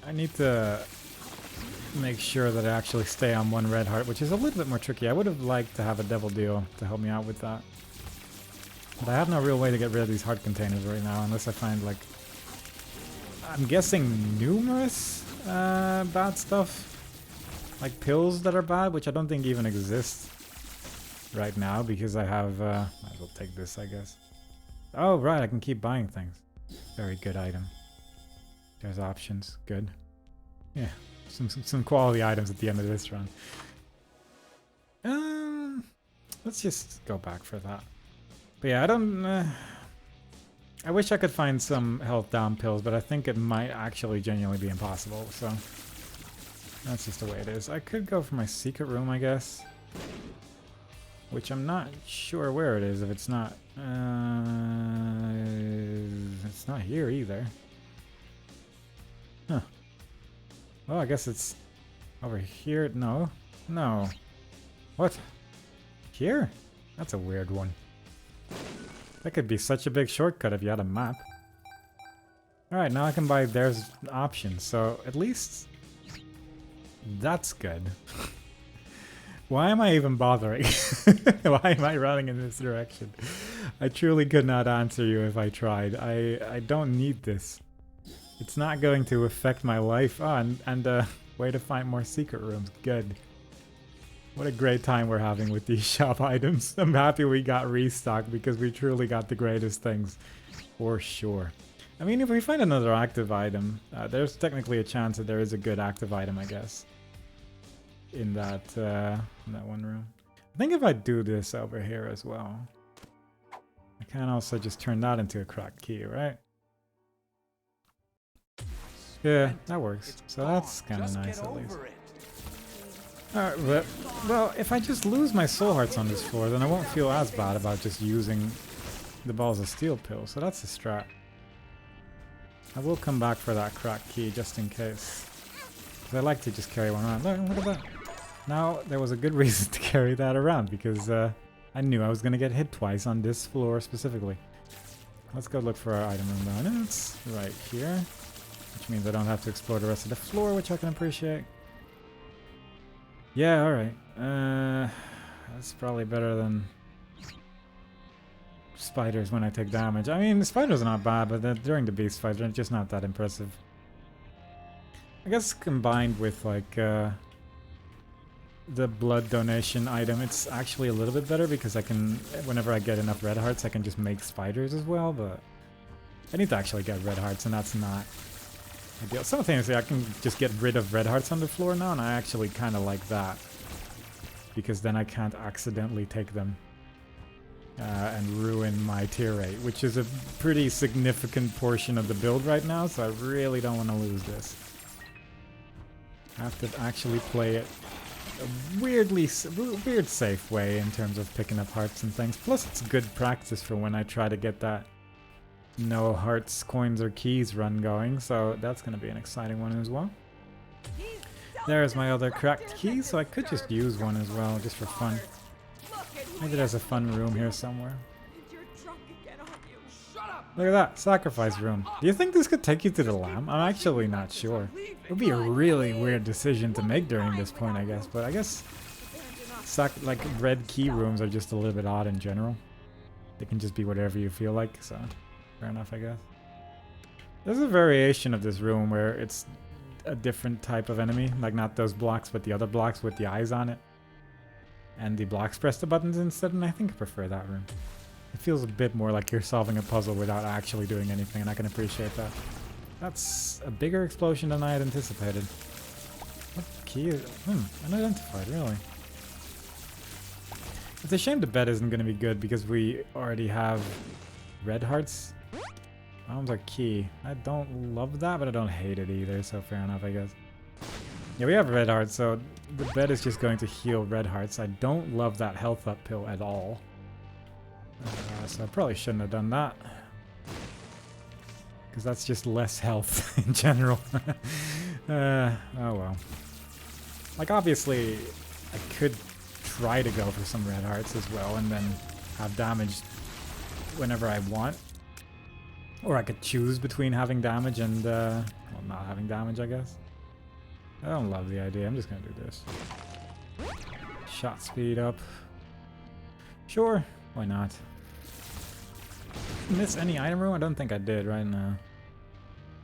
I need to make sure that I actually stay on one red heart, which is a little bit more tricky. I would have liked to have a devil deal to help me out with that. But I have no real way to get rid of these heart containers right now, unless I find, like, I'm guessing numerous bad stuff. Like pills that are bad, which I don't think even exist right now because I have, might as well take this, I guess. Oh, right, I can keep buying things. Very good item. There's options, good. Yeah, some quality items at the end of this run. Let's just go back for that. But yeah, I don't, I wish I could find some health down pills, but I think it might actually genuinely be impossible, so that's just the way it is. I could go for my secret room, I guess. Which I'm not sure where it is if it's not here either. Huh. Well, I guess it's over here. No. No. What? Here? That's a weird one. That could be such a big shortcut if you had a map. Alright, now I can buy there's options, so at least that's good. Why am I even bothering? Why am I running in this direction? I truly could not answer you if I tried. I don't need this. It's not going to affect my life. Oh, and way to find more secret rooms. Good. What a great time we're having with these shop items. I'm happy we got restocked because we truly got the greatest things. For sure. I mean, if we find another active item, there's technically a chance that there is a good active item, I guess. In that one room. I think if I do this over here as well, I can also just turn that into a cracked key, right? Yeah, that works. So that's kind of nice at least. Alright, but, well, if I just lose my soul hearts on this floor, then I won't feel as bad about just using the balls of steel pill, so that's the strat. I will come back for that cracked key just in case. Because I like to just carry one around. Look at that. Now, there was a good reason to carry that around, because I knew I was going to get hit twice on this floor specifically. Let's go look for our item room now. And it's right here. Which means I don't have to explore the rest of the floor, which I can appreciate. Yeah, alright. That's probably better than spiders when I take damage. I mean, the spiders are not bad, but during the beast fight, they're just not that impressive. I guess combined with, like, the blood donation item, it's actually a little bit better because I can, whenever I get enough red hearts, I can just make spiders as well, but I need to actually get red hearts, and that's not ideal. Simultaneously, I can just get rid of red hearts on the floor now, and I actually kind of like that. Because then I can't accidentally take them and ruin my tier rate, which is a pretty significant portion of the build right now, so I really don't want to lose this. I have to actually play it a weird safe way in terms of picking up hearts and things. Plus, it's good practice for when I try to get that no hearts, coins, or keys run going, so that's going to be an exciting one as well. There's my other cracked key, so I could just use one as well, just for fun. Maybe there's a fun room here somewhere. Look at that, sacrifice room. Do you think this could take you to the lamb? I'm actually not sure. It would be a really weird decision to make during this point, I guess, but I guess like red key rooms are just a little bit odd in general. They can just be whatever you feel like, so fair enough, I guess. There's a variation of this room where it's a different type of enemy, like not those blocks, but the other blocks with the eyes on it. And the blocks press the buttons instead, and I think I prefer that room. It feels a bit more like you're solving a puzzle without actually doing anything, and I can appreciate that. That's a bigger explosion than I had anticipated. What key is it? Unidentified, really. It's a shame the bed isn't going to be good because we already have red hearts. Bombs are key. I don't love that, but I don't hate it either, so fair enough, I guess. Yeah, we have red hearts, so the bed is just going to heal red hearts. I don't love that health up pill at all. So I probably shouldn't have done that. Because that's just less health in general. Oh well. Like, obviously, I could try to go for some red hearts as well and then have damage whenever I want. Or I could choose between having damage and, well, not having damage, I guess. I don't love the idea. I'm just gonna do this. Shot speed up. Sure, why not? Miss any item room? I don't think I did right now.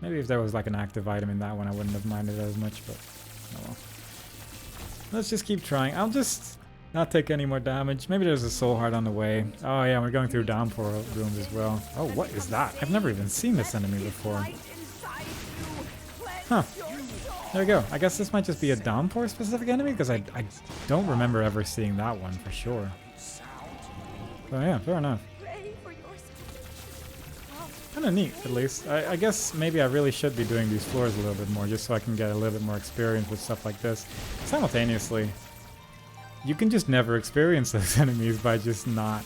Maybe if there was like an active item in that one, I wouldn't have minded as much, but oh well. Let's just keep trying. I'll just Not take any more damage. Maybe there's a soul heart on the way. Oh yeah, we're going through downpour rooms as well. Oh, what is that? I've never even seen this enemy before. Huh. There we go. I guess this might just be a downpour specific enemy, because I don't remember ever seeing that one for sure. So yeah, fair enough. Kind of neat, at least. I guess maybe I really should be doing these floors a little bit more, just so I can get a little bit more experience with stuff like this. Simultaneously, you can just never experience those enemies by just not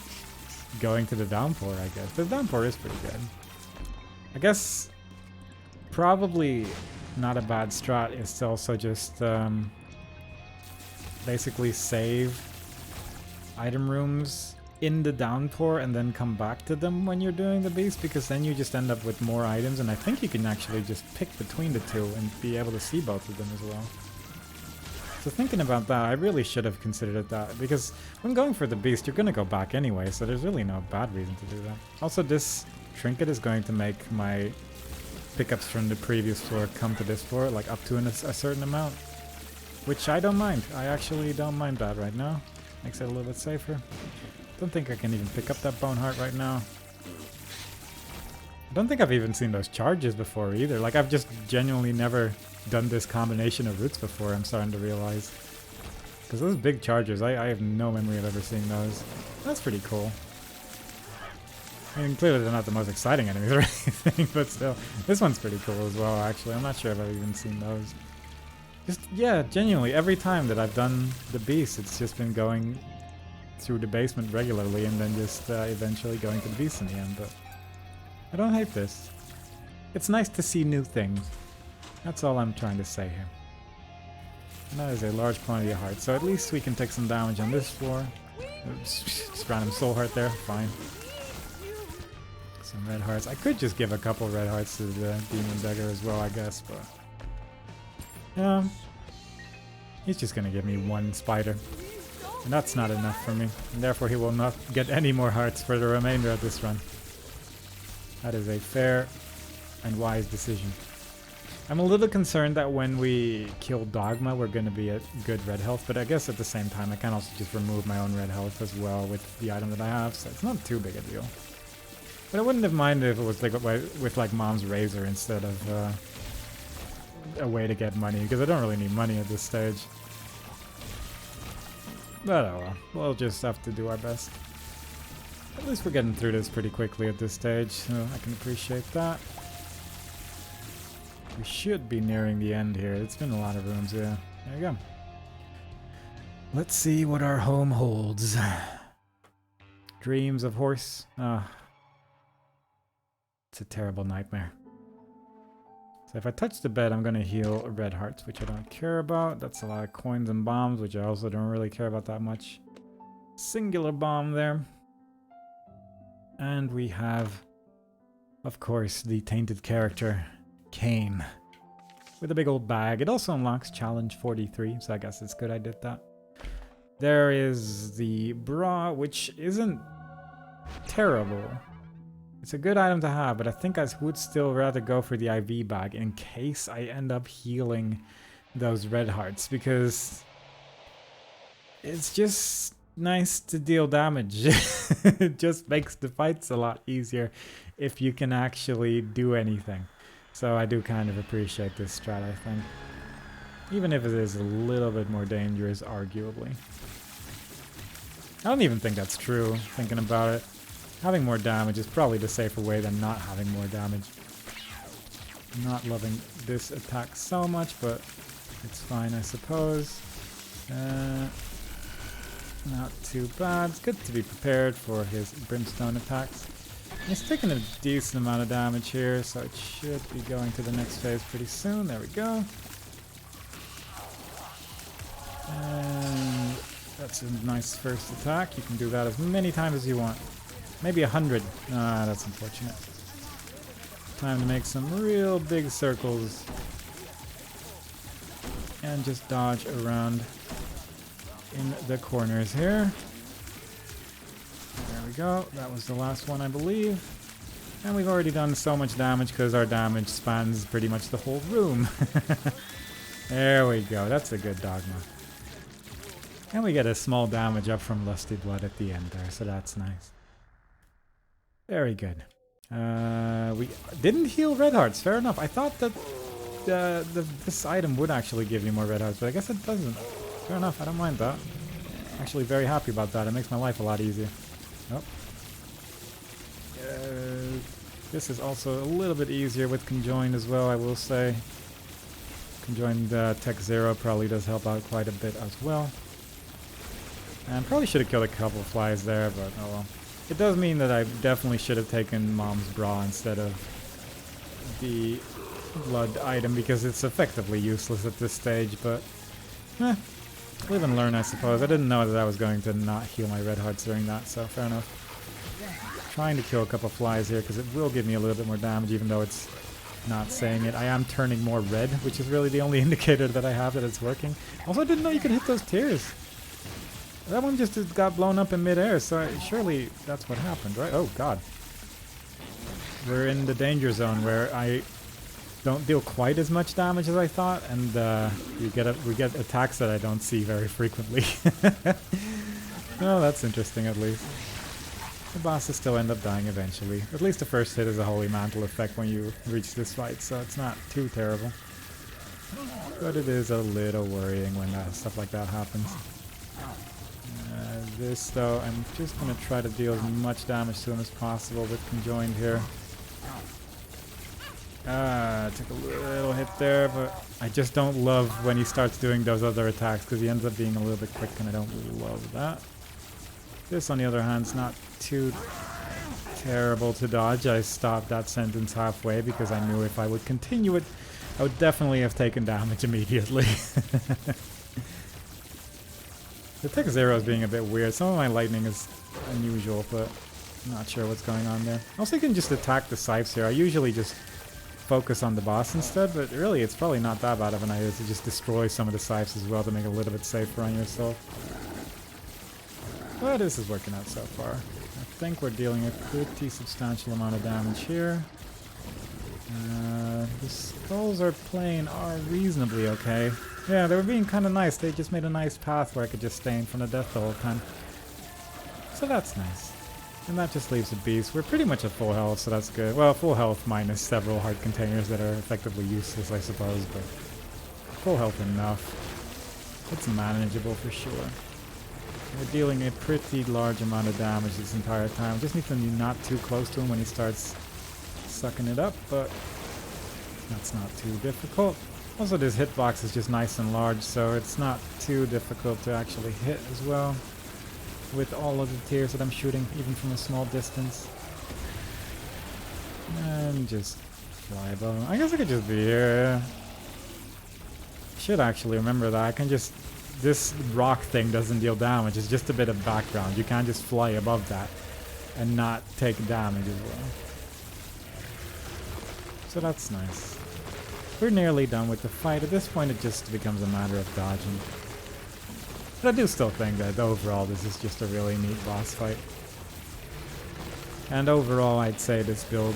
going to the downpour, I guess. The downpour is pretty good. I guess probably not a bad strat is to also just basically save item rooms in the downpour and then come back to them when you're doing the beast, because then you just end up with more items, and I think you can actually just pick between the two and be able to see both of them as well. So thinking about that, I really should have considered that, because when going for the beast, you're going to go back anyway, so there's really no bad reason to do that. Also, this trinket is going to make my pickups from the previous floor come to this floor, like up to a certain amount, which I don't mind. I actually don't mind that right now. Makes it a little bit safer. Don't think I can even pick up that bone heart right now. I don't think I've even seen those charges before either. Like, I've just genuinely never done this combination of routes before, I'm starting to realize. Because those big charges, I have no memory of ever seeing those. That's pretty cool. I mean, clearly they're not the most exciting enemies or anything, but still. This one's pretty cool as well, actually. I'm not sure if I've even seen those. Just, yeah, genuinely, every time that I've done the beast, it's just been going through the basement regularly and then just eventually going to the beast in the end, but I don't hate this. It's nice to see new things. That's all I'm trying to say here. And that is a large quantity of hearts, so at least we can take some damage on this floor. Oops, just random soul heart there, fine. Some red hearts. I could just give a couple red hearts to the demon beggar as well, I guess, but yeah, he's just gonna give me one spider. And that's not enough for me, and therefore he will not get any more hearts for the remainder of this run. That is a fair and wise decision. I'm a little concerned that when we kill Dogma, we're going to be at good red health, but I guess at the same time I can also just remove my own red health as well with the item that I have, so it's not too big a deal. But I wouldn't have minded if it was like with like Mom's Razor instead of a way to get money, because I don't really need money at this stage. But oh well, we'll just have to do our best. At least we're getting through this pretty quickly at this stage, so I can appreciate that. We should be nearing the end here. It's been a lot of rooms, yeah. There you go. Let's see what our home holds. Dreams of horse. Ah. It's a terrible nightmare. So if I touch the bed, I'm going to heal red hearts, which I don't care about. That's a lot of coins and bombs, which I also don't really care about that much. Singular bomb there. And we have, of course, the tainted character, Cain, with a big old bag. It also unlocks challenge 43, so I guess it's good I did that. There is the bra, which isn't terrible. It's a good item to have, but I think I would still rather go for the IV bag in case I end up healing those red hearts, because it's just nice to deal damage. It just makes the fights a lot easier if you can actually do anything. So I do kind of appreciate this strat, I think. Even if it is a little bit more dangerous, arguably. I don't even think that's true, thinking about it. Having more damage is probably the safer way than not having more damage. I'm not loving this attack so much, but it's fine, I suppose. Not too bad. It's good to be prepared for his brimstone attacks. He's taking a decent amount of damage here, so it should be going to the next phase pretty soon. There we go. And that's a nice first attack. You can do that as many times as you want. Maybe 100. Ah, that's unfortunate. Time to make some real big circles. And just dodge around in the corners here. There we go. That was the last one, I believe. And we've already done so much damage because our damage spans pretty much the whole room. There we go. That's a good dogma. And we get a small damage up from Lusty Blood at the end there, so that's nice. Very good. We didn't heal red hearts, fair enough. I thought that this item would actually give you more red hearts, but I guess it doesn't. Fair enough, I don't mind that. Actually very happy about that, it makes my life a lot easier. Oh. This is also a little bit easier with Conjoined as well, I will say. Conjoined Tech Zero probably does help out quite a bit as well. And probably should have killed a couple of flies there, but oh well. It does mean that I definitely should have taken Mom's Bra instead of the blood item, because it's effectively useless at this stage, but live and learn, I suppose. I didn't know that I was going to not heal my red hearts during that, so fair enough. Trying to kill a couple flies here because it will give me a little bit more damage, even though it's not saying it. I am turning more red, which is really the only indicator that I have that it's working. Also, I didn't know you could hit those tears. That one just got blown up in midair, so surely that's what happened, right? Oh god. We're in the danger zone where I don't deal quite as much damage as I thought, and we get attacks that I don't see very frequently. Well, that's interesting at least. The bosses still end up dying eventually. At least the first hit is a Holy Mantle effect when you reach this fight, so it's not too terrible. But it is a little worrying when stuff like that happens. This though, I'm just going to try to deal as much damage to him as possible with Conjoined here. Took a little hit there, but I just don't love when he starts doing those other attacks because he ends up being a little bit quick and I don't really love that. This, on the other hand, is not too terrible to dodge. I stopped that sentence halfway because I knew if I would continue it, I would definitely have taken damage immediately. The Tech Zero is being a bit weird. Some of my lightning is unusual, but I'm not sure what's going on there. Also, you can just attack the scythes here. I usually just focus on the boss instead, but really it's probably not that bad of an idea to just destroy some of the scythes as well to make it a little bit safer on yourself. But this is working out so far. I think we're dealing a pretty substantial amount of damage here. The skulls are reasonably okay. Yeah, they were being kind of nice. They just made a nice path where I could just stay in front of death the whole time. So that's nice. And that just leaves a beast. We're pretty much at full health, so that's good. Well, full health minus several heart containers that are effectively useless, I suppose, but full health enough. It's manageable for sure. We're dealing a pretty large amount of damage this entire time. Just need to be not too close to him when he starts sucking it up, but that's not too difficult. Also, this hitbox is just nice and large, so it's not too difficult to actually hit as well with all of the tears that I'm shooting, even from a small distance. And just fly above him. I guess I could just be here. Should actually remember that. I can just... This rock thing doesn't deal damage, it's just a bit of background. You can't just fly above that and not take damage as well. So that's nice. We're nearly done with the fight. At this point it just becomes a matter of dodging. But I do still think that overall this is just a really neat boss fight. And overall I'd say this build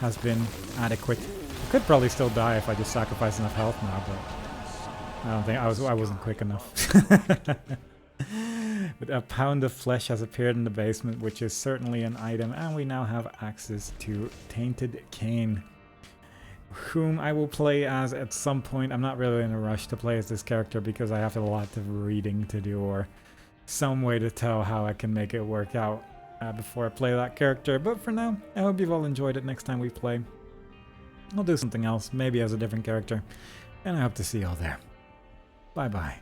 has been adequate. I could probably still die if I just sacrifice enough health now, but I don't think I wasn't quick enough. But a pound of flesh has appeared in the basement, which is certainly an item, and we now have access to Tainted Cain, whom I will play as at some point. I'm not really in a rush to play as this character because I have a lot of reading to do or some way to tell how I can make it work out before I play that character. But for now, I hope you've all enjoyed it. Next time we play, I'll do something else, maybe as a different character, and I hope to see you all there. Bye-bye.